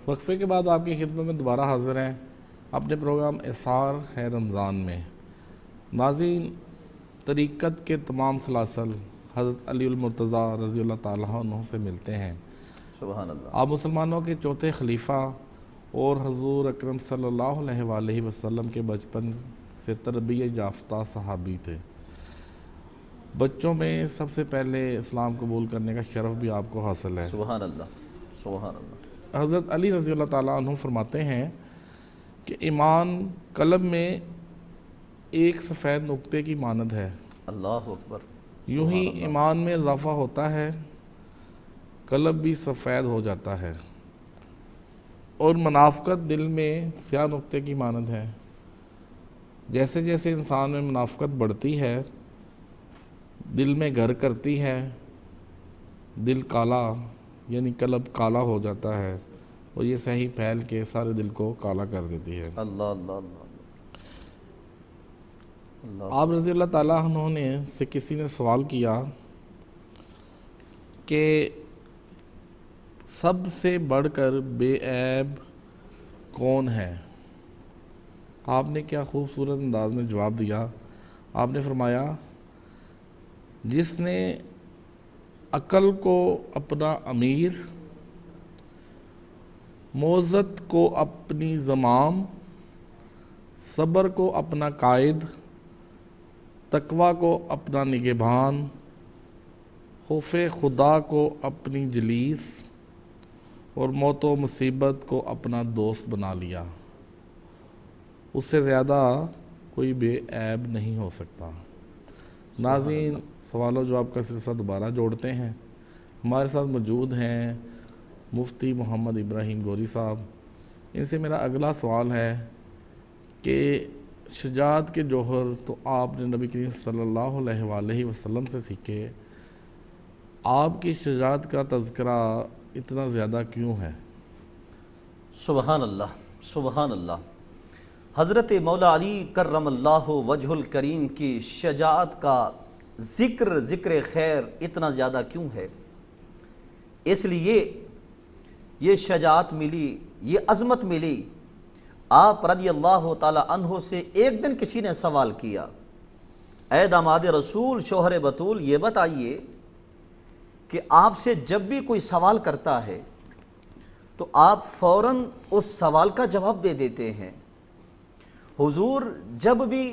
وقفے کے بعد آپ کی خدمت میں دوبارہ حاضر ہیں اپنے پروگرام اثار ہے رمضان میں۔ ناظرین، طریقت کے تمام سلاسل حضرت علی المرتضیٰ رضی اللہ تعالیٰ عنہ سے ملتے ہیں۔ سبحان اللہ۔ آپ مسلمانوں کے چوتھے خلیفہ اور حضور اکرم صلی اللہ علیہ وآلہ وسلم کے بچپن سے تربیت یافتہ صحابی تھے۔ بچوں میں سب سے پہلے اسلام قبول کرنے کا شرف بھی آپ کو حاصل ہے۔ سبحان اللہ، سبحان اللہ۔ حضرت علی رضی اللہ تعالیٰ عنہ فرماتے ہیں کہ ایمان قلب میں ایک سفید نقطے کی مانند ہے، اللہ اکبر۔ یوں ہی ایمان میں اضافہ ہوتا ہے قلب بھی سفید ہو جاتا ہے، اور منافقت دل میں سیاہ نقطے کی مانند ہے۔ جیسے جیسے انسان میں منافقت بڑھتی ہے، دل میں گھر کرتی ہے، دل کالا یعنی قلب کالا ہو جاتا ہے، اور یہ صحیح پھیل کے سارے دل کو کالا کر دیتی ہے۔ اللہ اللہ اللہ اللہ۔ آپ رضی اللہ تعالیٰ عنہ نے سے کسی نے سوال کیا کہ سب سے بڑھ کر بے عیب کون ہے؟ آپ نے کیا خوبصورت انداز میں جواب دیا۔ آپ نے فرمایا، جس نے عقل کو اپنا امیر، موعظت کو اپنی زمام، صبر کو اپنا قائد، تقویٰ کو اپنا نگہبان، خوف خدا کو اپنی جلیس، اور موت و مصیبت کو اپنا دوست بنا لیا، اس سے زیادہ کوئی بے عیب نہیں ہو سکتا۔ ناظرین، سوال و جواب کا سلسلہ دوبارہ جوڑتے ہیں۔ ہمارے ساتھ موجود ہیں مفتی محمد ابراہیم گوری صاحب۔ ان سے میرا اگلا سوال ہے کہ شجاعت کے جوہر تو آپ نے نبی کریم صلی اللہ علیہ وآلہ وسلم سے سیکھے، آپ کی شجاعت کا تذکرہ اتنا زیادہ کیوں ہے؟ سبحان اللہ، سبحان اللہ۔ حضرت مولا علی کرم اللہ وجہ الکریم کی شجاعت کا ذکر خیر اتنا زیادہ کیوں ہے؟ اس لیے یہ شجاعت ملی، یہ عظمت ملی۔ آپ رضی اللہ تعالی عنہ سے ایک دن کسی نے سوال کیا، اے داماد رسول شوہر بطول، یہ بتائیے کہ آپ سے جب بھی کوئی سوال کرتا ہے تو آپ فوراً اس سوال کا جواب دے دیتے ہیں۔ حضور جب بھی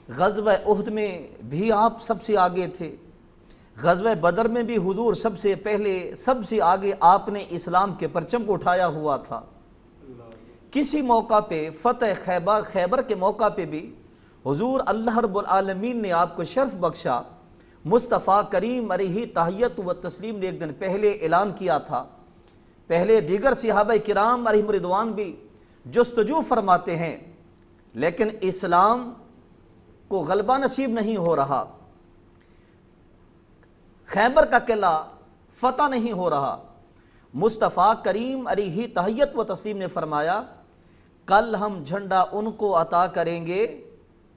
غزوہ احد میں بھی آپ سب سے آگے تھے، غزوہ بدر میں بھی حضور سب سے پہلے سب سے آگے آپ نے اسلام کے پرچم کو اٹھایا ہوا تھا۔ کسی موقع پہ فتح خیبر کے موقع پہ بھی حضور اللہ رب العالمین نے آپ کو شرف بخشا۔ مصطفیٰ کریم علیہ تحیت و تسلیم نے ایک دن پہلے اعلان کیا تھا، پہلے دیگر صحابہ کرام علیہم رضوان بھی جستجو فرماتے ہیں، لیکن اسلام کو غلبہ نصیب نہیں ہو رہا، خیبر کا قلعہ فتح نہیں ہو رہا۔ مصطفیٰ کریم علیہ تحیت و تسلیم نے فرمایا، کل ہم جھنڈا ان کو عطا کریں گے،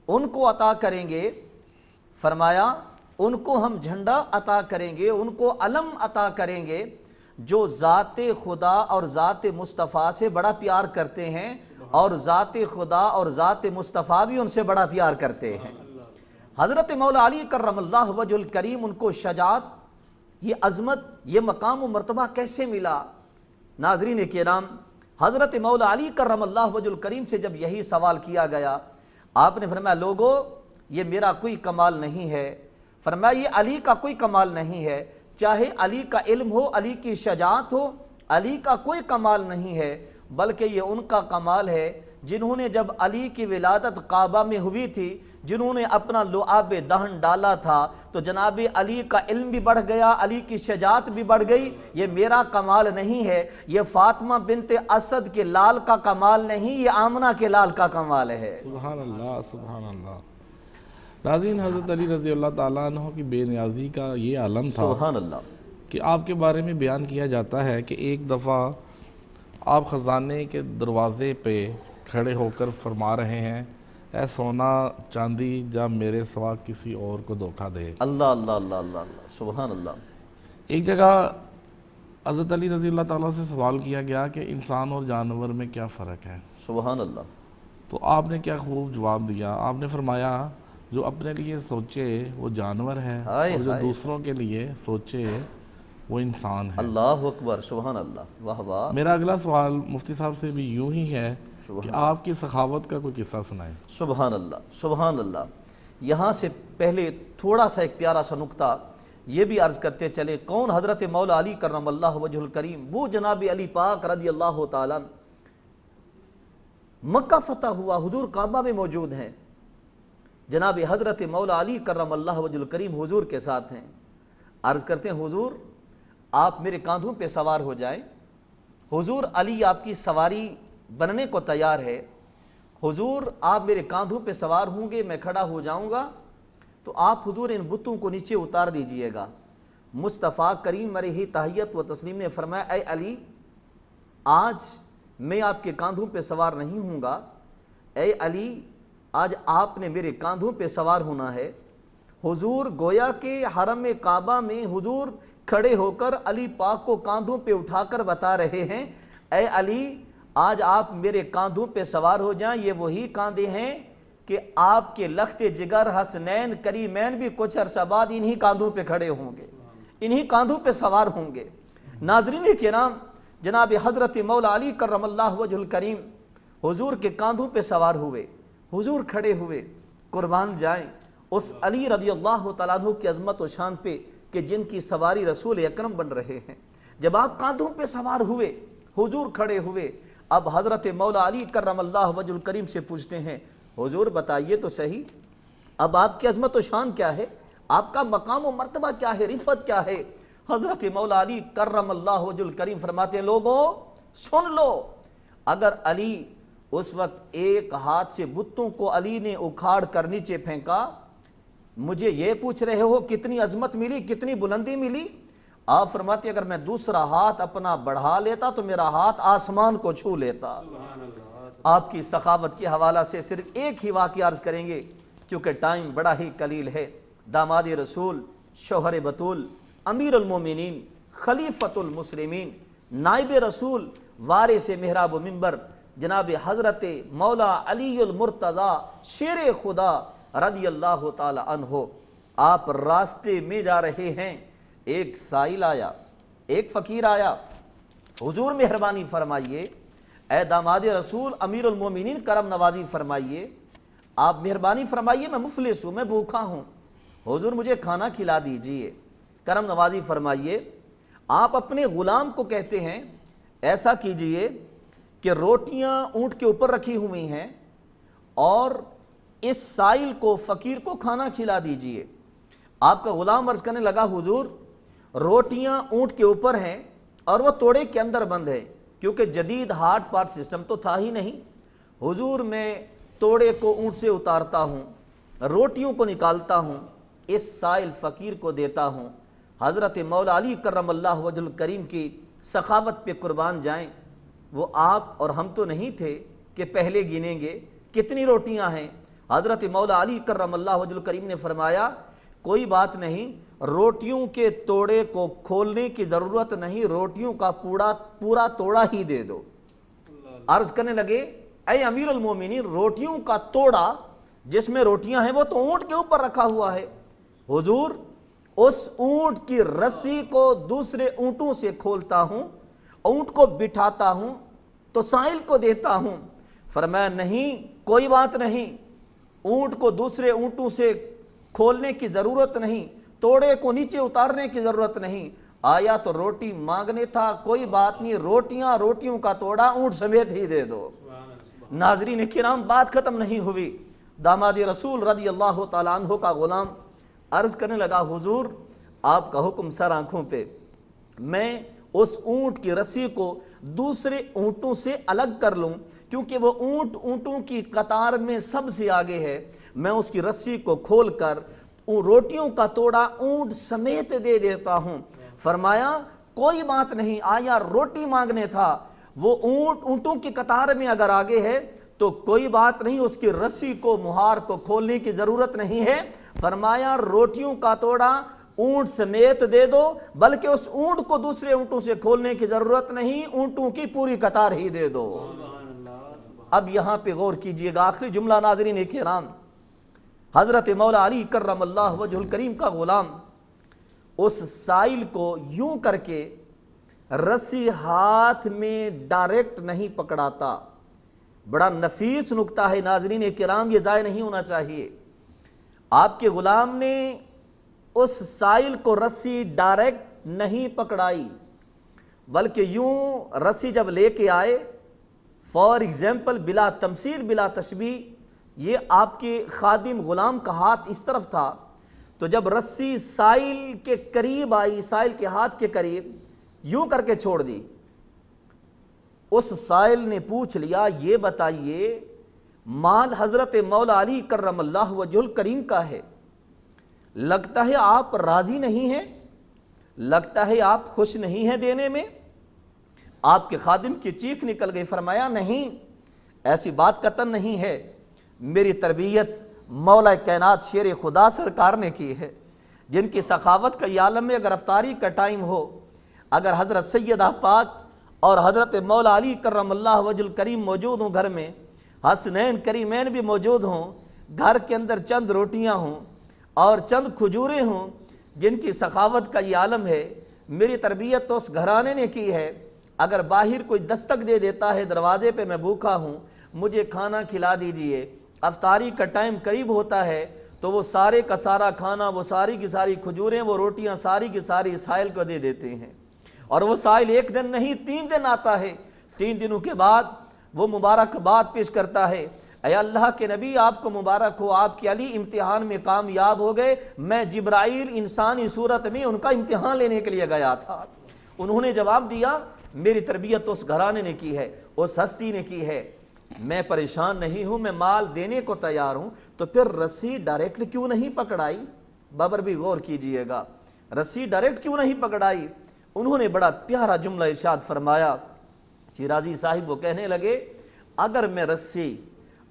ان کو عطا کریں گے۔ فرمایا ان کو ہم جھنڈا عطا کریں گے، ان کو علم عطا کریں گے جو ذات خدا اور ذات مصطفیٰ سے بڑا پیار کرتے ہیں، اور ذات خدا اور ذات مصطفیٰ بھی ان سے بڑا پیار کرتے ہیں۔ حضرت مولا علی کرم اللہ وجہ الکریم، ان کو شجاعت، یہ عظمت، یہ مقام و مرتبہ کیسے ملا؟ ناظرین کرام، حضرت مولا علی کرم اللہ وجہ الکریم سے جب یہی سوال کیا گیا، آپ نے فرمایا، لوگو یہ میرا کوئی کمال نہیں ہے، فرمایا یہ علی کا کوئی کمال نہیں ہے، چاہے علی کا علم ہو، علی کی شجاعت ہو، علی کا کوئی کمال نہیں ہے، بلکہ یہ ان کا کمال ہے جنہوں نے جب علی کی ولادت کعبہ میں ہوئی تھی، جنہوں نے اپنا لعاب دہن ڈالا تھا، تو جناب علی کا علم بھی بڑھ گیا، علی کی شجاعت بھی بڑھ گئی۔ یہ میرا کمال نہیں ہے، یہ فاطمہ بنت اسد کے لال کا کمال نہیں، یہ آمنہ کے لال کا کمال ہے۔ سبحان اللہ، سبحان اللہ۔ ناظرین، حضرت علی رضی اللہ تعالیٰ عنہ کی بے نیازی کا یہ عالم تھا سبحان اللہ۔ کہ آپ کے بارے میں بیان کیا جاتا ہے کہ ایک دفعہ آپ خزانے کے دروازے پہ کھڑے ہو کر فرما رہے ہیں، اے سونا چاندی جا میرے سوا کسی اور کو دھوکہ دے۔ اللہ اللہ اللہ اللہ اللہ، سبحان اللہ۔ ایک جگہ حضرت علی رضی اللہ تعالیٰ سے سوال کیا گیا کہ انسان اور جانور میں کیا فرق ہے؟ سبحان اللہ. تو آپ نے کیا خوب جواب دیا. آپ نے فرمایا جو اپنے لیے سوچے وہ جانور ہے ہائے اور جو ہائے. دوسروں کے لیے سوچے وہ انسان ہے. اللہ اکبر. سبحان اللہ. واہ واہ. میرا اگلا سوال مفتی صاحب سے بھی یوں ہی ہے کہ سبحان آپ کی سخاوت کا کوئی قصہ سنائیں. سبحان اللہ. سبحان اللہ. یہاں سے پہلے تھوڑا سا ایک پیارا سا نقطہ یہ بھی عرض کرتے چلے. کون؟ حضرت مولا علی کرم اللہ وجہ الکریم. وہ جناب علی پاک رضی اللہ تعالیٰ. مکہ فتح ہوا، حضور کعبہ میں موجود ہیں، جناب حضرت مولا علی کرم اللہ وجہ الکریم حضور کے ساتھ ہیں. عرض کرتے ہیں حضور آپ میرے کاندھوں پہ سوار ہو جائیں. حضور علی آپ کی سواری بننے کو تیار ہے. حضور آپ میرے کاندھوں پہ سوار ہوں گے، میں کھڑا ہو جاؤں گا تو آپ حضور ان بتوں کو نیچے اتار دیجئے گا. مصطفیٰ کریم علیہ تحیت و تسلیم نے فرمایا اے علی آج میں آپ کے کاندھوں پہ سوار نہیں ہوں گا. اے علی آج آپ نے میرے کاندھوں پہ سوار ہونا ہے. حضور گویا کہ حرم کعبہ میں حضور کھڑے ہو کر علی پاک کو کاندھوں پہ اٹھا کر بتا رہے ہیں اے علی آج آپ میرے کاندھوں پہ سوار ہو جائیں. یہ وہی کاندھے ہیں کہ آپ کے لخت جگر حسنین کریمین بھی کچھ عرصہ بعد انہی کاندھوں پہ کھڑے ہوں گے، انہی کاندھوں پہ سوار ہوں گے. ناظرین کرام جناب حضرت مولا علی کرم اللہ وجہ الکریم حضور کے کاندھوں پہ سوار ہوئے. حضور کھڑے ہوئے. قربان جائیں اس علی رضی اللہ تعالیٰ عنہ کی عظمت و شان پہ کہ جن کی سواری رسول اکرم بن رہے ہیں. جب آپ کاندھوں پہ سوار ہوئے، حضور کھڑے ہوئے. اب حضرت مولا علی کرم اللہ وجہ الکریم سے پوچھتے ہیں حضور بتائیے تو صحیح اب آپ کی عظمت و شان کیا ہے، آپ کا مقام و مرتبہ کیا ہے، رفعت کیا ہے. حضرت مولا علی کرم اللہ وجہ الکریم فرماتے ہیں لوگوں سن لو. اگر علی اس وقت ایک ہاتھ سے بتوں کو علی نے اکھاڑ کر نیچے پھینکا، مجھے یہ پوچھ رہے ہو کتنی عظمت ملی، کتنی بلندی ملی. آپ فرماتے ہیں اگر میں دوسرا ہاتھ اپنا بڑھا لیتا تو میرا ہاتھ آسمان کو چھو لیتا. آپ کی سخاوت کے حوالہ سے صرف ایک ہی واقعہ عرض کریں گے کیونکہ ٹائم بڑا ہی قلیل ہے. داماد رسول، شوہر بطول، امیر المومنین، خلیفۃ المسلمین، نائب رسول، وارث محراب و منبر، جناب حضرت مولا علی المرتضی شیر خدا رضی اللہ تعالی عنہ. آپ راستے میں جا رہے ہیں، ایک سائل آیا، ایک فقیر آیا. حضور مہربانی فرمائیے، اے داماد رسول امیر المومنین کرم نوازی فرمائیے، آپ مہربانی فرمائیے میں مفلس ہوں، میں بھوکا ہوں، حضور مجھے کھانا کھلا دیجئے. کرم نوازی فرمائیے. آپ اپنے غلام کو کہتے ہیں ایسا کیجئے کہ روٹیاں اونٹ کے اوپر رکھی ہوئی ہیں اور اس سائل کو فقیر کو کھانا کھلا دیجئے. آپ کا غلام عرض کرنے لگا حضور روٹیاں اونٹ کے اوپر ہیں اور وہ توڑے کے اندر بند ہے کیونکہ جدید ہارڈ پارٹ سسٹم تو تھا ہی نہیں. حضور میں توڑے کو اونٹ سے اتارتا ہوں، روٹیوں کو نکالتا ہوں، اس سائل فقیر کو دیتا ہوں. حضرت مولا علی کرم اللہ وجہ الکریم کی سخاوت پہ قربان جائیں. وہ آپ اور ہم تو نہیں تھے کہ پہلے گنیں گے کتنی روٹیاں ہیں. حضرت مولا علی کرم اللہ وجہ الکریم نے فرمایا کوئی بات نہیں، روٹیوں کے توڑے کو کھولنے کی ضرورت نہیں، روٹیوں کا پورا توڑا ہی دے دو. عرض کرنے لگے اے امیر المومنین روٹیوں کا توڑا جس میں روٹیاں ہیں وہ تو اونٹ کے اوپر رکھا ہوا ہے. حضور اس اونٹ کی رسی کو دوسرے اونٹوں سے کھولتا ہوں، اونٹ کو بٹھاتا ہوں تو سائل کو دیتا ہوں. فرمایا نہیں کوئی بات نہیں، اونٹ کو دوسرے اونٹوں سے کھولنے کی ضرورت نہیں، توڑے کو نیچے اتارنے کی ضرورت نہیں. آیا تو روٹی مانگنے تھا، کوئی بات نہیں، روٹیوں کا توڑا اونٹ سمیت ہی دے دو. ناظرین کرام بات ختم نہیں ہوئی. داماد رسول رضی اللہ تعالیٰ عنہ کا غلام عرض کرنے لگا حضور آپ کا حکم سر آنکھوں پہ، میں اس اونٹ کی رسی کو دوسرے اونٹوں سے الگ کر لوں کیونکہ وہ اونٹوں کی قطار میں سب سے آگے ہے. میں اس کی رسی کو کھول کر روٹیوں کا توڑا اونٹ سمیت دے دیتا ہوں. فرمایا کوئی بات نہیں، آیا روٹی مانگنے تھا، وہ اونٹوں کی قطار میں اگر آگے ہے تو کوئی بات نہیں، اس کی رسی کو مہار کو کھولنے کی ضرورت نہیں ہے. فرمایا روٹیوں کا توڑا اونٹ سمیت دے دو، بلکہ اس اونٹ کو دوسرے اونٹوں سے کھولنے کی ضرورت نہیں، اونٹوں کی پوری قطار ہی دے دو۔ اب یہاں پہ غور کیجئے گا، آخری جملہ ناظرین کرام، حضرت مولا علی کرم اللہ وجہ الکریم کا غلام اس سائل کو یوں کر کے رسی ہاتھ میں ڈائریکٹ نہیں پکڑاتا۔ بڑا نفیس نکتہ ہے ناظرین کرام، یہ ضائع نہیں ہونا چاہیے۔ آپ کے غلام نے اس سائل کو رسی ڈائریکٹ نہیں پکڑائی، بلکہ یوں رسی جب لے کے آئے، فار ایگزامپل بلا تمثیل بلا تشبیہ، یہ آپ کے خادم غلام کا ہاتھ اس طرف تھا، تو جب رسی سائل کے قریب آئی، سائل کے ہاتھ کے قریب، یوں کر کے چھوڑ دی۔ اس سائل نے پوچھ لیا، یہ بتائیے مال حضرت مولا علی کرم اللہ وجہ الکریم کا ہے، لگتا ہے آپ راضی نہیں ہیں، لگتا ہے آپ خوش نہیں ہیں دینے میں؟ آپ کے خادم کی چیخ نکل گئی، فرمایا نہیں، ایسی بات قطعاً نہیں ہے، میری تربیت مولا کائنات شیر خدا سرکار نے کی ہے، جن کی سخاوت کا یہ عالم میں اگر افطاری کا ٹائم ہو، اگر حضرت سیدہ پاک اور حضرت مولا علی کرم اللہ وجہ الکریم موجود ہوں، گھر میں حسنین کریمین بھی موجود ہوں، گھر کے اندر چند روٹیاں ہوں اور چند کھجوریں ہوں، جن کی سخاوت کا یہ عالم ہے، میری تربیت تو اس گھرانے نے کی ہے، اگر باہر کوئی دستک دے دیتا ہے دروازے پہ، میں بھوکا ہوں، مجھے کھانا کھلا دیجئے، افطاری کا ٹائم قریب ہوتا ہے، تو وہ سارے کا سارا کھانا، وہ ساری کی ساری کھجوریں، وہ روٹیاں ساری کی ساری سائل کو دے دیتے ہیں، اور وہ سائل ایک دن نہیں 3 دن آتا ہے، 3 دنوں کے بعد وہ مبارکباد پیش کرتا ہے، اے اللہ کے نبی آپ کو مبارک ہو، آپ کے علی امتحان میں کامیاب ہو گئے، میں جبرائیل انسانی صورت میں ان کا امتحان لینے کے لیے گیا تھا۔ انہوں نے جواب دیا، میری تربیت تو اس گھرانے نے کی ہے، اس ہستی نے کی ہے، میں پریشان نہیں ہوں، میں مال دینے کو تیار ہوں، تو پھر رسی ڈائریکٹ کیوں نہیں پکڑائی؟ بابر بھی غور کیجئے گا، رسی ڈائریکٹ کیوں نہیں پکڑائی؟ انہوں نے بڑا پیارا جملہ ارشاد فرمایا، شیرازی صاحب وہ کہنے لگے، اگر میں رسی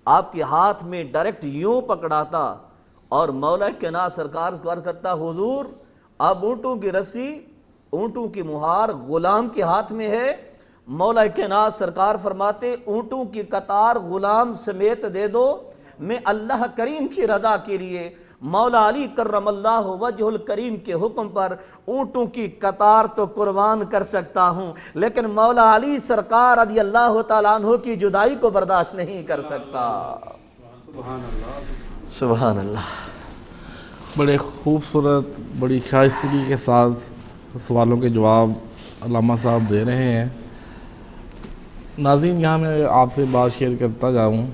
آپ کے ہاتھ میں ڈائریکٹ یوں پکڑاتا اور مولا کائنات سرکار کو عرض کرتا، حضور اب اونٹوں کی رسی، اونٹوں کی مہار غلام کے ہاتھ میں ہے، مولا کائنات سرکار فرماتے اونٹوں کی قطار غلام سمیت دے دو، میں اللہ کریم کی رضا کے لیے مولا علی کرم اللہ وجہ الکریم کے حکم پر اونٹوں کی قطار تو قربان کر سکتا ہوں، لیکن مولا علی سرکار رضی اللہ تعالیٰ عنہ کی جدائی کو برداشت نہیں کر سکتا۔ سبحان اللہ، سبحان اللہ۔ بڑے خوبصورت، بڑی شائستگی کے ساتھ سوالوں کے جواب علامہ صاحب دے رہے ہیں۔ ناظرین، یہاں میں آپ سے بات شیئر کرتا جاؤں،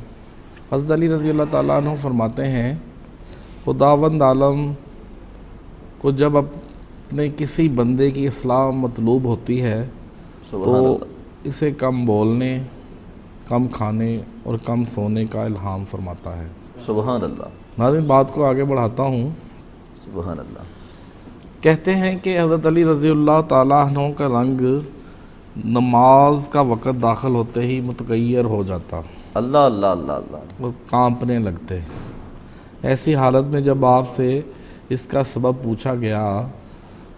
حضرت علی رضی اللہ تعالیٰ عنہ فرماتے ہیں، خداوند عالم کو جب اپنے کسی بندے کی اصلاح مطلوب ہوتی ہے تو اسے کم بولنے، کم کھانے اور کم سونے کا الہام فرماتا ہے۔ سبحان اللہ، ناظرین، بات کو آگے بڑھاتا ہوں۔ سبحان اللہ۔ کہتے ہیں کہ حضرت علی رضی اللہ تعالیٰ عنہ کا رنگ نماز کا وقت داخل ہوتے ہی متغیر ہو جاتا اللہ اللہ اللہ اللہ۔ اور کانپنے لگتے۔ ایسی حالت میں جب آپ سے اس کا سبب پوچھا گیا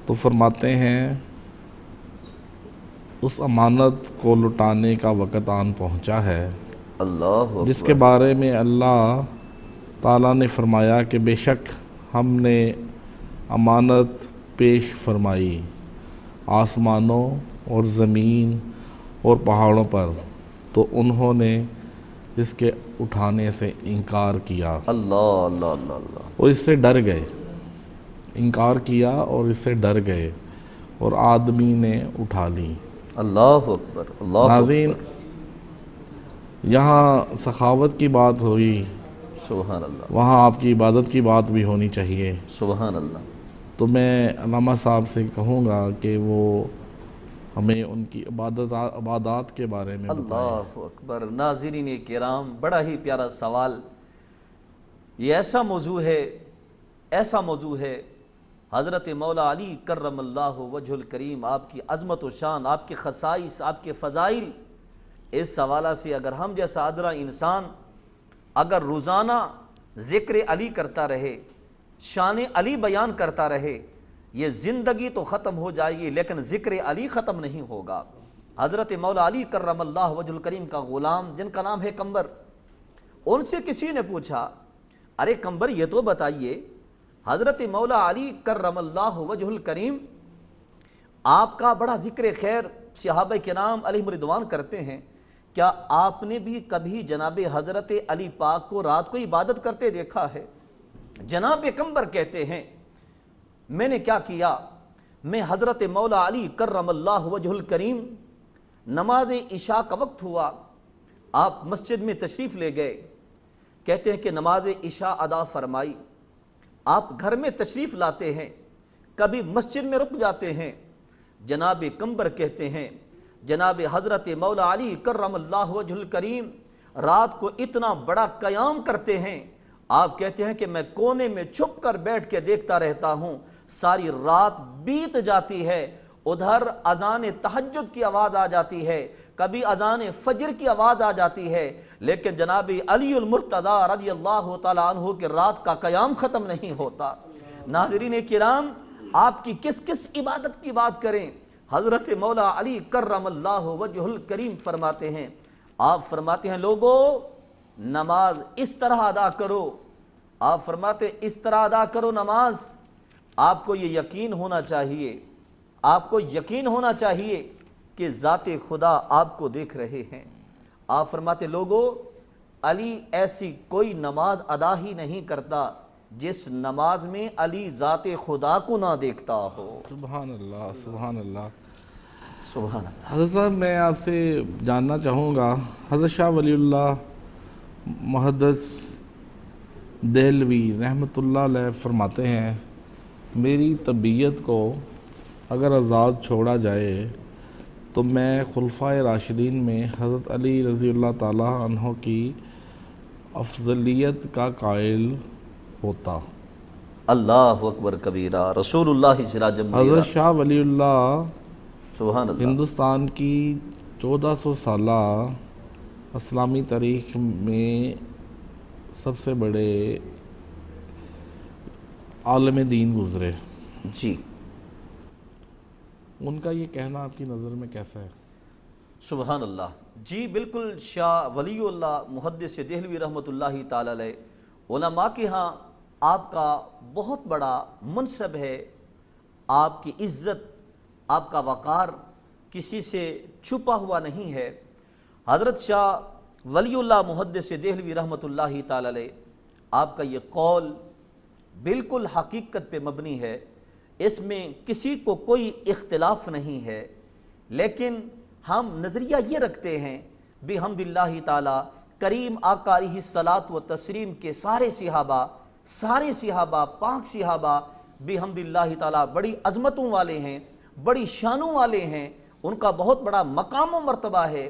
تو فرماتے ہیں اس امانت کو لٹانے کا وقت آن پہنچا ہے اللہ جس کے بارے میں اللہ تعالیٰ نے فرمایا کہ بے شک ہم نے امانت پیش فرمائی آسمانوں اور زمین اور پہاڑوں پر، تو انہوں نے اس کے اٹھانے سے انکار کیا اللہ اللہ اللہ اللہ۔ اور اس سے ڈر گئے، انکار کیا اور اس سے ڈر گئے اور آدمی نے اٹھا لی۔ اللہ اکبر، اللہ ناظرین، اکبر۔ یہاں سخاوت کی بات ہوئی، سبحان اللہ، وہاں آپ کی عبادت کی بات بھی ہونی چاہیے۔ سبحان اللہ۔ تو میں علامہ صاحب سے کہوں گا کہ وہ ہمیں ان کی عبادات کے بارے میں بتائیں۔ اللہ اکبر۔ ناظرین کرام، بڑا ہی پیارا سوال۔ یہ ایسا موضوع ہے، ایسا موضوع ہے، حضرت مولا علی کرم اللہ وجہ الکریم، آپ کی عظمت و شان، آپ کے خصائص، آپ کے فضائل، اس حوالہ سے اگر ہم جیسا ادنا انسان اگر روزانہ ذکر علی کرتا رہے، شان علی بیان کرتا رہے، یہ زندگی تو ختم ہو جائے گی لیکن ذکر علی ختم نہیں ہوگا۔ حضرت مولا علی کرم اللہ وجہ الکریم کا غلام جن کا نام ہے قمبر، ان سے کسی نے پوچھا ارے قمبر یہ تو بتائیے حضرت مولا علی کرم اللہ وجہ الکریم آپ کا بڑا ذکر خیر صحابہ کرام علیہم رضوان کرتے ہیں، کیا آپ نے بھی کبھی جناب حضرت علی پاک کو رات کو عبادت کرتے دیکھا ہے؟ جناب قمبر کہتے ہیں میں نے کیا کیا، میں حضرت مولا علی کرم اللہ وجہ الکریم نماز عشاء کا وقت ہوا، آپ مسجد میں تشریف لے گئے، کہتے ہیں کہ نماز عشاء ادا فرمائی، آپ گھر میں تشریف لاتے ہیں، کبھی مسجد میں رک جاتے ہیں۔ جناب قمبر کہتے ہیں جناب حضرت مولا علی کرم اللہ وجہ الکریم رات کو اتنا بڑا قیام کرتے ہیں، آپ کہتے ہیں کہ میں کونے میں چھپ کر بیٹھ کے دیکھتا رہتا ہوں، ساری رات بیت جاتی ہے، ادھر اذان تہجد کی آواز آ جاتی ہے، کبھی اذان فجر کی آواز آ جاتی ہے، لیکن جناب علی المرتضیٰ رضی اللہ تعالیٰ عنہ کے رات کا قیام ختم نہیں ہوتا۔ ناظرین کرام، آپ کی کس کس عبادت کی بات کریں، حضرت مولا علی کرم اللہ وجہ الکریم فرماتے ہیں، آپ فرماتے ہیں لوگو نماز اس طرح ادا کرو، آپ فرماتے ہیں اس طرح ادا کرو نماز، آپ کو یہ یقین ہونا چاہیے، آپ کو یقین ہونا چاہیے کہ ذات خدا آپ کو دیکھ رہے ہیں۔ آپ فرماتے لوگو علی ایسی کوئی نماز ادا ہی نہیں کرتا جس نماز میں علی ذات خدا کو نہ دیکھتا ہو۔ سبحان اللہ، سبحان اللہ۔ سبحان اللہ۔ حضرت صاحب میں آپ سے جاننا چاہوں گا، حضرت شاہ ولی اللہ محدث دہلوی رحمۃ اللہ علیہ فرماتے ہیں میری طبیعت کو اگر آزاد چھوڑا جائے تو میں خلفائے راشدین میں حضرت علی رضی اللہ تعالیٰ عنہ کی افضلیت کا قائل ہوتا۔ اللہ اکبر کبیرہ، رسول اللہ سراج منیرہ۔ حضرت شاہ ولی اللہ سبحان اللہ۔ ہندوستان کی 1400 سالہ اسلامی تاریخ میں سب سے بڑے عالم دین گزرے، جی ان کا یہ کہنا آپ کی نظر میں کیسا ہے؟ سبحان اللہ۔ جی بالکل، شاہ ولی اللہ محدث دہلوی رحمۃ اللہ تعالی علیہ علماء کے ہاں آپ کا بہت بڑا منصب ہے، آپ کی عزت، آپ کا وقار کسی سے چھپا ہوا نہیں ہے۔ حضرت شاہ ولی اللہ محدث دہلوی رحمۃ اللہ تعالی علیہ آپ کا یہ قول بالکل حقیقت پہ مبنی ہے، اس میں کسی کو کوئی اختلاف نہیں ہے، لیکن ہم نظریہ یہ رکھتے ہیں بحمد اللہ تعالی کریم آقا علیہ الصلاۃ و تسلیم کے سارے صحابہ پاک صحابہ بحمد اللہ تعالی بڑی عظمتوں والے ہیں، بڑی شانوں والے ہیں، ان کا بہت بڑا مقام و مرتبہ ہے،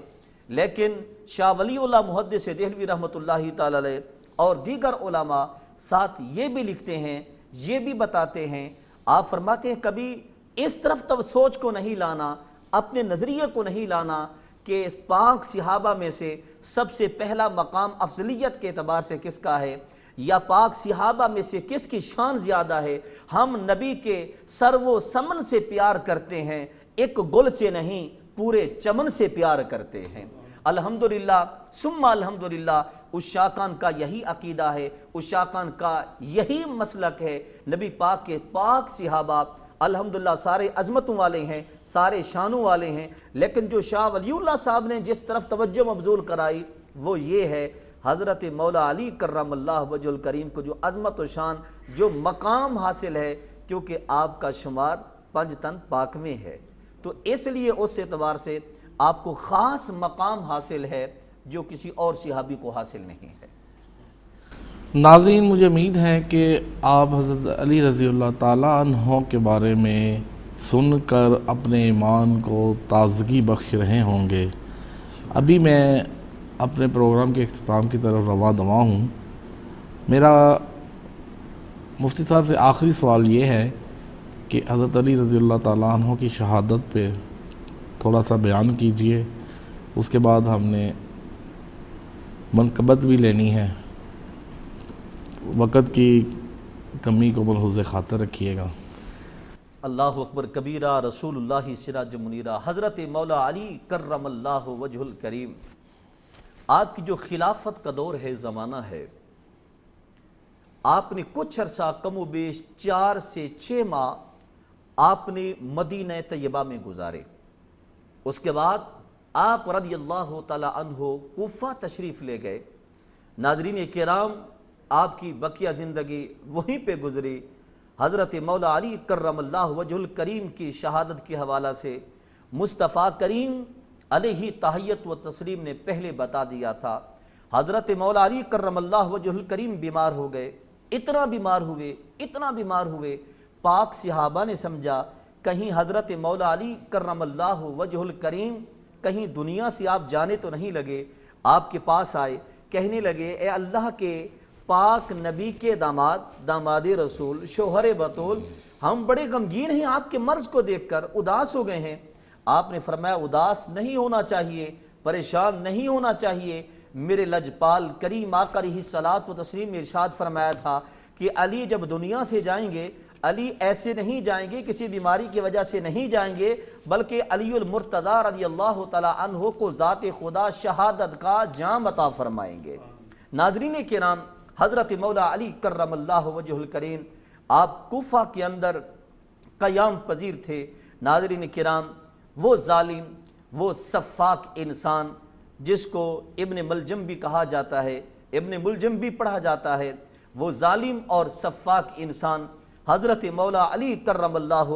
لیکن شاہ ولی اللہ محدث دہلوی رحمۃ اللہ تعالی علیہ اور دیگر علماء ساتھ یہ بھی لکھتے ہیں، یہ بھی بتاتے ہیں، آپ فرماتے ہیں کبھی اس طرف سوچ کو نہیں لانا، اپنے نظریے کو نہیں لانا کہ اس پاک صحابہ میں سے سب سے پہلا مقام افضلیت کے اعتبار سے کس کا ہے، یا پاک صحابہ میں سے کس کی شان زیادہ ہے۔ ہم نبی کے سر و سمن سے پیار کرتے ہیں، ایک گل سے نہیں پورے چمن سے پیار کرتے ہیں۔ الحمدللہ ثم الحمدللہ، عشاقان کا یہی عقیدہ ہے، عشاقان کا یہی مسلک ہے۔ نبی پاک کے پاک صحابہ الحمدللہ سارے عظمتوں والے ہیں، سارے شانوں والے ہیں، لیکن جو شاہ ولی اللہ صاحب نے جس طرف توجہ مبذول کرائی وہ یہ ہے حضرت مولا علی کرم اللہ وجہ الکریم کو جو عظمت و شان، جو مقام حاصل ہے، کیونکہ آپ کا شمار 5 تن پاک میں ہے، تو اس لیے اس اعتبار سے آپ کو خاص مقام حاصل ہے جو کسی اور صحابی کو حاصل نہیں ہے۔ ناظرین، مجھے امید ہے کہ آپ حضرت علی رضی اللہ تعالیٰ عنہ کے بارے میں سن کر اپنے ایمان کو تازگی بخش رہے ہوں گے۔ ابھی میں اپنے پروگرام کے اختتام کی طرف رواں دواں ہوں۔ میرا مفتی صاحب سے آخری سوال یہ ہے کہ حضرت علی رضی اللہ تعالیٰ عنہ کی شہادت پہ تھوڑا سا بیان کیجئے، اس کے بعد ہم نے منقبت بھی لینی ہے، وقت کی کمی کو ملحوظ خاطر رکھیے گا۔ اللہ اکبر کبیرہ، رسول اللہ سراج منیرہ، حضرت مولا علی کرم اللہ وجہ الکریم، آپ کی جو خلافت کا دور ہے، زمانہ ہے، آپ نے کچھ عرصہ کم و بیش 4 سے 6 ماہ آپ نے مدینہ طیبہ میں گزارے۔ اس کے بعد آپ رضی اللہ تعالی عنہ کوفہ تشریف لے گئے۔ ناظرین کرام، آپ کی بقیہ زندگی وہیں پہ گزری۔ حضرت مولا علی کرم اللہ وجہ الکریم کی شہادت کے حوالہ سے مصطفیٰ کریم علیہ تحیت و تسلیم نے پہلے بتا دیا تھا۔ حضرت مولا علی کرم اللہ وجہ الکریم بیمار ہو گئے، اتنا بیمار ہوئے، پاک صحابہ نے سمجھا کہیں حضرت مولا علی کرم اللہ وجہ الکریم کہیں دنیا سے آپ جانے تو نہیں لگے۔ آپ کے پاس آئے، کہنے لگے اے اللہ کے پاک نبی کے داماد رسول، شوہر بطول، ہم بڑے غمگین ہیں آپ کے مرض کو دیکھ کر، اداس ہو گئے ہیں۔ آپ نے فرمایا اداس نہیں ہونا چاہیے، پریشان نہیں ہونا چاہیے۔ میرے لجپال کریم آقا علیہ الصلوۃ والتسلیم نے ارشاد فرمایا تھا کہ علی جب دنیا سے جائیں گے، علی ایسے نہیں جائیں گے، کسی بیماری کی وجہ سے نہیں جائیں گے، بلکہ علی المرتضیٰ رضی اللہ تعالی عنہ کو ذات خدا شہادت کا جام عطا فرمائیں گے۔ ناظرین کرام، حضرت مولا علی کرم اللہ وجہ الکریم آپ کوفہ کے اندر قیام پذیر تھے۔ ناظرین کرام، وہ ظالم، وہ سفاک انسان جس کو ابن ملجم بھی کہا جاتا ہے، ابن ملجم بھی پڑھا جاتا ہے، وہ ظالم اور سفاک انسان حضرت مولا علی کرم اللہ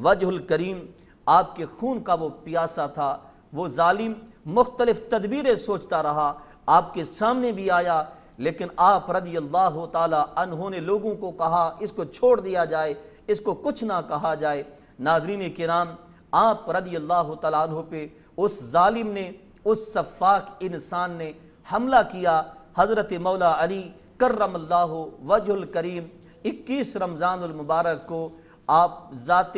وجہ الکریم آپ کے خون کا وہ پیاسا تھا۔ وہ ظالم مختلف تدبیریں سوچتا رہا، آپ کے سامنے بھی آیا، لیکن آپ رضی اللہ تعالی عنہ نے لوگوں کو کہا اس کو چھوڑ دیا جائے، اس کو کچھ نہ کہا جائے۔ ناظرین کرام، آپ رضی اللہ تعالی عنہ پہ اس ظالم نے، اس سفاک انسان نے حملہ کیا۔ حضرت مولا علی کرم اللہ وجہ الکریم 21 رمضان المبارک کو آپ ذات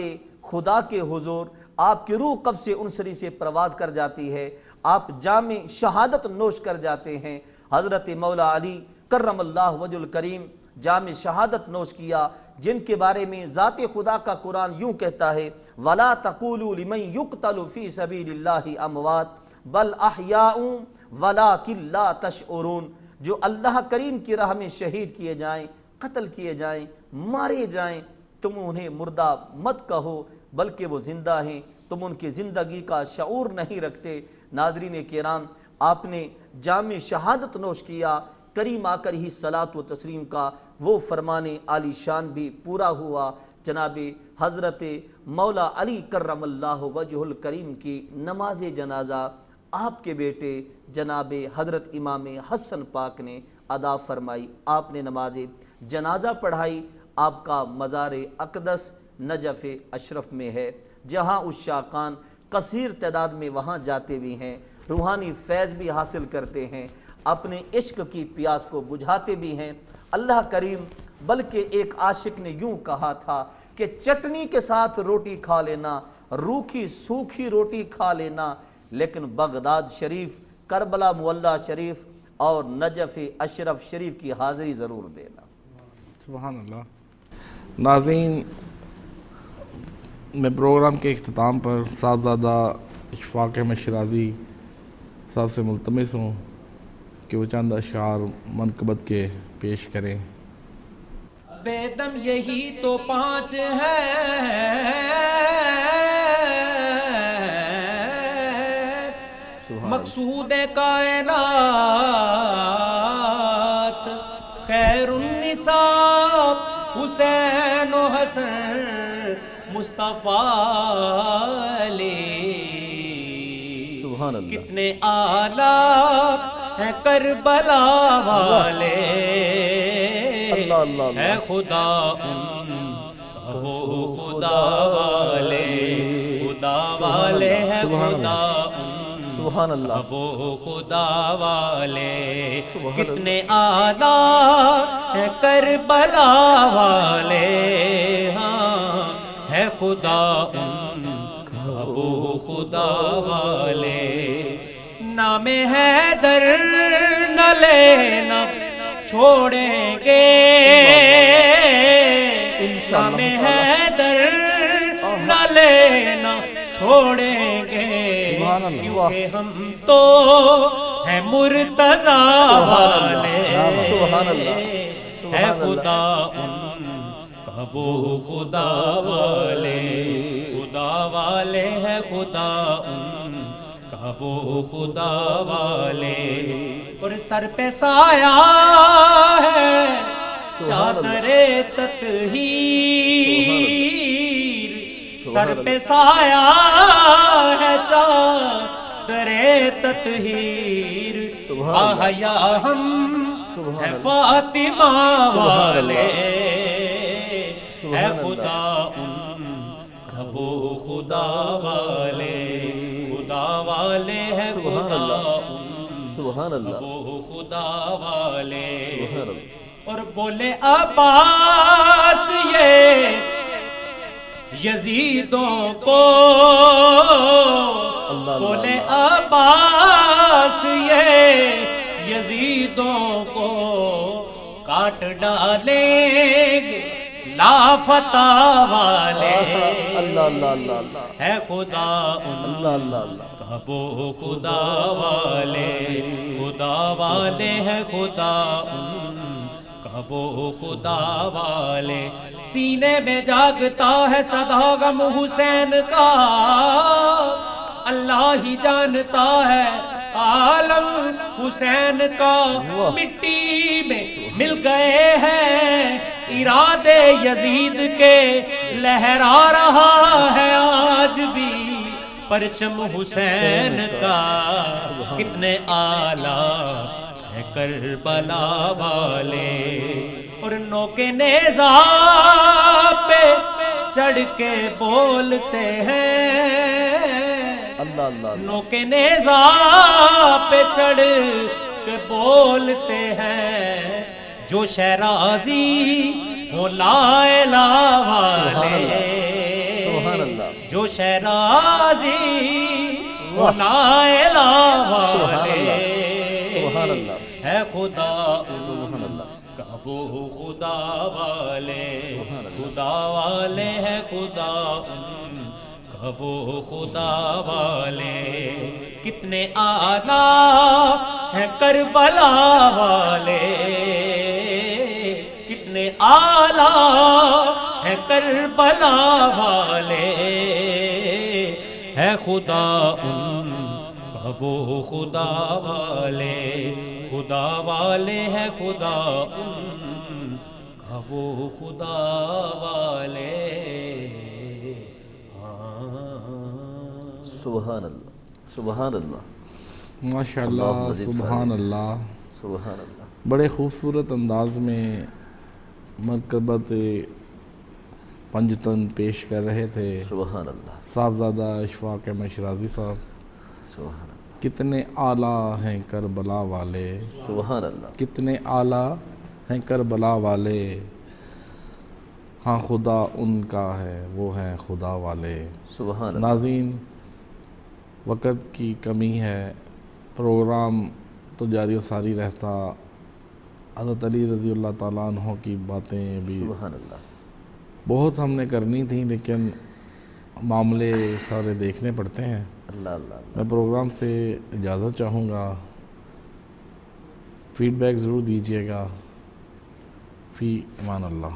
خدا کے حضور، آپ کی روح قبض سے انصری سے پرواز کر جاتی ہے، آپ جام شہادت نوش کر جاتے ہیں۔ حضرت مولا علی کرم اللہ وجہ الکریم جام شہادت نوش کیا، جن کے بارے میں ذات خدا کا قرآن یوں کہتا ہے وَلَا تَقُولُوا لِمَنْ يُقْتَلُ فِي سَبِيلِ اللَّهِ أَمْوَاتٌ بَلْ أَحْيَاءٌ وَلَٰكِن لَا تَشْعُرُونَ، جو اللہ کریم کی راہ میں شہید کیے جائیں، قتل کیے جائیں، مارے جائیں، تم انہیں مردہ مت کہو، بلکہ وہ زندہ ہیں، تم ان کی زندگی کا شعور نہیں رکھتے۔ ناظرین کرام، آپ نے جام شہادت نوش کیا، کریم آقا علیہ الصلوۃ والتسلیم کا وہ فرمان عالی شان بھی پورا ہوا۔ جناب حضرت مولا علی کرم اللہ وجہ الکریم کی نماز جنازہ آپ کے بیٹے جناب حضرت امام حسن پاک نے ادا فرمائی۔ آپ نے نماز جنازہ پڑھائی۔ آپ کا مزار اقدس نجف اشرف میں ہے، جہاں عشاقان کثیر تعداد میں وہاں جاتے بھی ہیں، روحانی فیض بھی حاصل کرتے ہیں، اپنے عشق کی پیاس کو بجھاتے بھی ہیں۔ اللہ کریم، بلکہ ایک عاشق نے یوں کہا تھا کہ چٹنی کے ساتھ روٹی کھا لینا، روکھی سوکھی روٹی کھا لینا، لیکن بغداد شریف، کربلا معلی شریف اور نجف اشرف شریف کی حاضری ضرور دینا۔ سبحان اللہ۔ ناظرین، میں پروگرام کے اختتام پر صاحبزادہ اشفاق احمد شیرازی صاحب سے ملتمس ہوں کہ وہ چند اشعار منقبت کے پیش کریں۔ بے دم یہی تو 5 ہے، مقصود کائنات، خیر النساء حسین و حسن مصطفیٰ علی، سبحان اللہ۔ کتنے آلہ ہیں کربلا والے، اللہ اللہ ہے خدا وہ خدا والے، خدا والے ہے خدا سبحان اللہ، وہ خدا والے، کتنے آلہ ہیں کربلا والے، ہاں ہے خدا وہ خدا والے، نام حیدر نہ لینا چھوڑیں گے، نام حیدر چھوڑیں گے سبحان اللہ۔ کیونکہ ہم تو ہیں مرتضی والے سبحان اللہ، ہے سبحان خدا ان کا وہ خدا والے، خدا والے ہے خدا ان کا وہ خدا والے، اور سر پہ سایہ ہے چادر تطہیر، سر پہ سایہ ہے چادر تطہیر، آہیا ہم ہے فاطمہ والے، ہے خدا ان کا وہ خدا والے، خدا والے ہے خدا ان سبحان اللہ، وہ خدا والے، سبحان اللہ۔ اور بولے عباس یہ یزیدوں کو، بولے عباس یہ یزیدوں کو کاٹ ڈالیں گے لافتہ والے، اللہ اللہ اللہ اللہ، ہے خدا ان اللہ اللہ اللہ، کا وہ خدا والے، خدا والے ہے خدا ان کا وہ خدا والے، سینے میں جاگتا ہے صدا غم حسین کا، اللہ ہی جانتا ہے عالم حسین کا، مٹی میں مل گئے ہیں ارادے یزید کے، لہرا رہا ہے آج بھی پرچم حسین کا، کتنے اعلیٰ ہے کربلا والے، اور نوکے نیزہ پہ چڑھ کے بولتے ہیں، اللہ اللہ، نوکے نیزہ پہ چڑھ کے بولتے ہیں، جو شیرازی ہو لا الہ والے، سبحان اللہ، جو شیرازی ہو لا الہ والے، سبحان اللہ، ہے خدا سبحان اللہ، کا وہ خدا والے، خدا والے ہے خدا ان کا وہ خدا والے، کتنے اعلیٰ ہیں کربلا والے، کتنے اعلیٰ ہیں کربلا والے، ہے خدا ان کا وہ خدا والے، خدا والے ہے خدا ان کا وہ خدا والے، سبحان اللہ، سبحان اللہ، ماشاءاللہ، اللہ مزید سبحان اللہ، سبحان اللہ، بڑے خوبصورت انداز میں مرکبت پنجتن پیش کر رہے تھے سبحان اللہ، صاحبزادہ اشفاق احمد شیرازی صاحب، سبحان اللہ، کتنے اعلیٰ ہیں کربلا والے، سبحان اللہ، کتنے اعلیٰ ہیں کربلا والے، ہاں خدا ان کا ہے وہ ہیں خدا والے۔ سبحان اللہ، ناظرین، وقت کی کمی ہے، پروگرام تو جاری و ساری رہتا، حضرت علی رضی اللہ تعالیٰ عنہ کی باتیں بھی سبحان اللہ، بہت ہم نے کرنی تھیں، لیکن معاملے سارے دیکھنے پڑتے ہیں۔ اللہ اللہ اللہ، میں پروگرام سے اجازت چاہوں گا، فیڈ بیک ضرور دیجیے گا۔ فی Aman Ullah.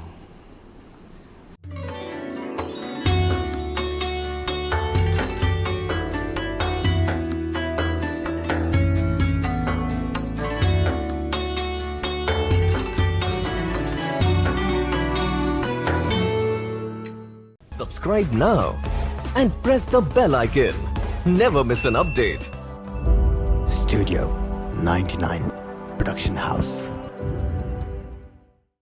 Subscribe now and press the bell icon. Never miss an update. Studio 99 Production House.